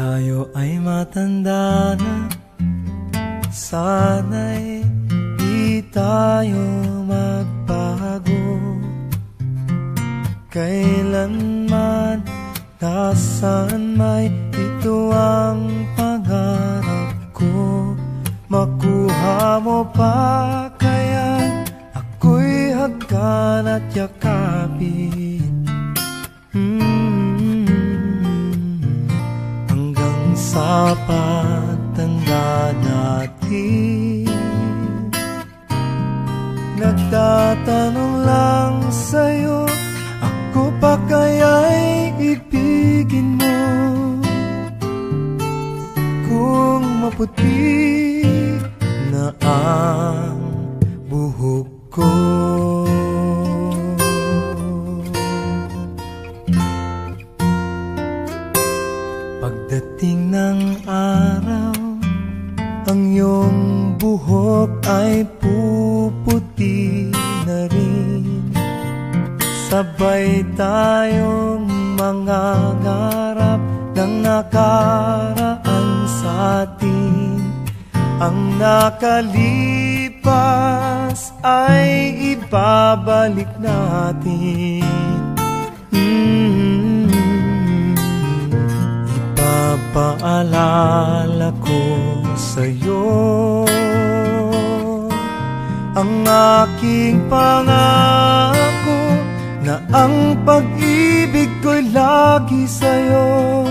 tayo ay matanda na, sana'y di tayo magbago. Kailanman, nasaan may ito ang pangarap ko. Makuha mo pa kaya ako'y hagkan at yakapin. Hanggang sa pagtanda natin, nagtatanong lang sa'yo, ako pa kaya'y ibigin mo? Kung maputi na ang buhok ko, pagdating ng araw, ang iyong buhok ay puputi na rin. Sabay tayong mangangarap ng nakaraan sa atin. Ang nakalipas ay ibabalik natin. Ipapaalala ko sa'yo ang aking pangako, na ang pag-ibig ko'y lagi sa'yo.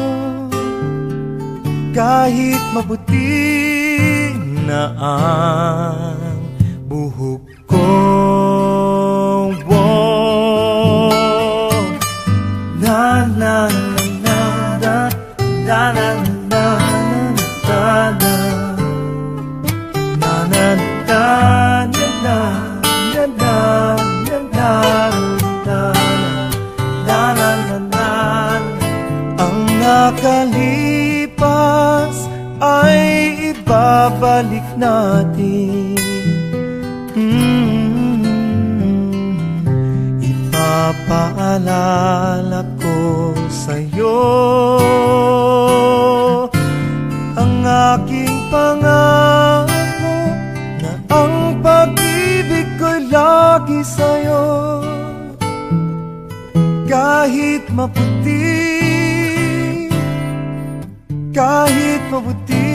Kahit maputi na ang buhok ko, na na na na na na na na na na na nakalipas ay ibabalik natin. Ipapaalala ko sa'yo ang aking pangako, na ang pag-ibig ko'y lagi sa'yo. Kahit maputi, kahit maputi,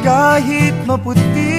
kahit maputi